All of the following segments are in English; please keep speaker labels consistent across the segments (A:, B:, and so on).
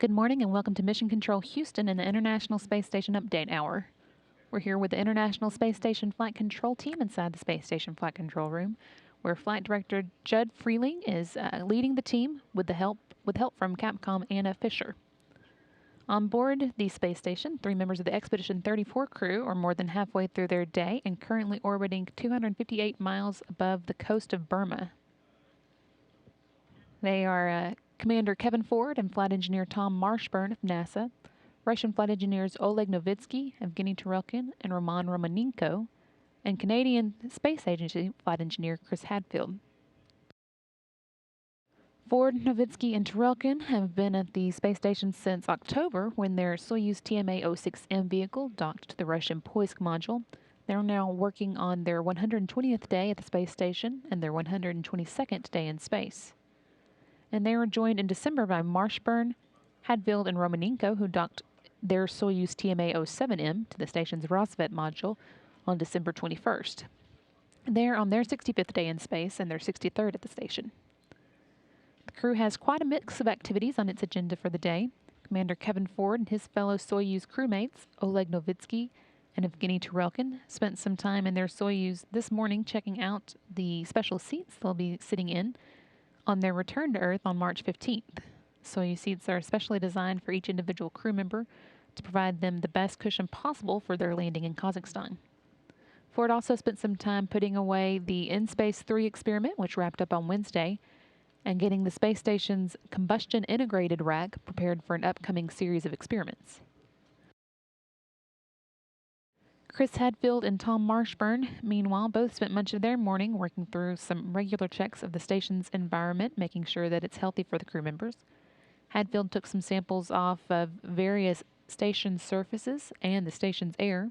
A: Good morning and welcome to Mission Control Houston and the International Space Station Update Hour. We're here with the International Space Station Flight Control Team inside the Space Station Flight Control Room, where Flight Director Judd Freeling is leading the team with help from Capcom Anna Fisher. On board the space station, 3 members of the Expedition 34 crew are more than halfway through their day and currently orbiting 258 miles above the coast of Burma. They are Commander Kevin Ford and Flight Engineer Tom Marshburn of NASA, Russian flight engineers Oleg Novitsky, Evgeny Turelkin, and Roman Romanenko, and Canadian Space Agency flight engineer Chris Hadfield. Ford, Novitsky, and Turelkin have been at the space station since October when their Soyuz TMA-06M vehicle docked to the Russian Poisk module. They're now working on their 120th day at the space station and their 122nd day in space. And they were joined in December by Marshburn, Hadfield, and Romanenko, who docked their Soyuz TMA-07M to the station's Rosvet module on December 21st. They're on their 65th day in space and their 63rd at the station. The crew has quite a mix of activities on its agenda for the day. Commander Kevin Ford and his fellow Soyuz crewmates, Oleg Novitsky and Evgeny Turelkin, spent some time in their Soyuz this morning checking out the special seats they'll be sitting in on their return to Earth on March 15th. Soyuz seats are specially designed for each individual crew member to provide them the best cushion possible for their landing in Kazakhstan. Ford also spent some time putting away the In-Space 3 experiment, which wrapped up on Wednesday, and getting the space station's combustion integrated rack prepared for an upcoming series of experiments. Chris Hadfield and Tom Marshburn, meanwhile, both spent much of their morning working through some regular checks of the station's environment, making sure that it's healthy for the crew members. Hadfield took some samples off of various station surfaces and the station's air,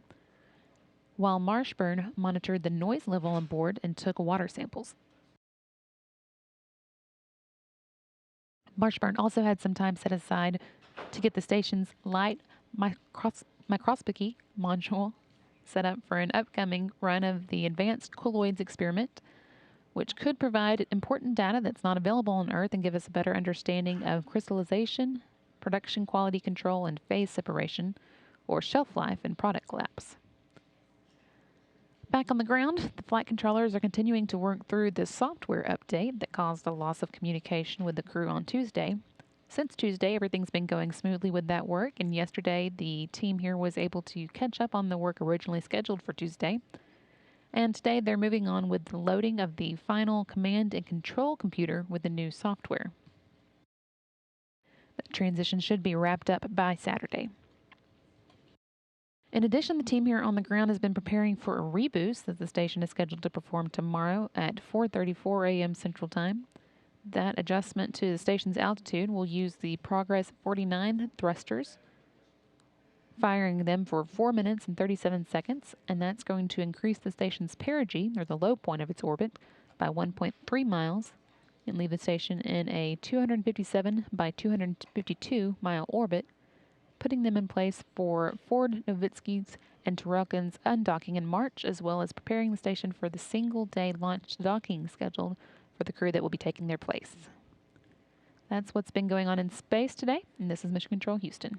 A: while Marshburn monitored the noise level on board and took water samples. Marshburn also had some time set aside to get the station's light microscopy module set up for an upcoming run of the Advanced Colloids experiment, which could provide important data that's not available on Earth and give us a better understanding of crystallization, production quality control, and phase separation, or shelf life in product collapse. Back on the ground, the flight controllers are continuing to work through the software update that caused a loss of communication with the crew on Tuesday. Since Tuesday, everything's been going smoothly with that work, and yesterday the team here was able to catch up on the work originally scheduled for Tuesday. And today they're moving on with the loading of the final command and control computer with the new software. The transition should be wrapped up by Saturday. In addition, the team here on the ground has been preparing for a reboost that the station is scheduled to perform tomorrow at 4:34 a.m. Central Time. That adjustment to the station's altitude will use the Progress 49 thrusters, firing them for 4 minutes and 37 seconds, and that's going to increase the station's perigee, or the low point of its orbit, by 1.3 miles and leave the station in a 257 by 252 mile orbit, putting them in place for Ford, Novitsky's, and Turelkin's undocking in March, as well as preparing the station for the single-day launch docking scheduled for the crew that will be taking their place. That's what's been going on in space today, and this is Mission Control Houston.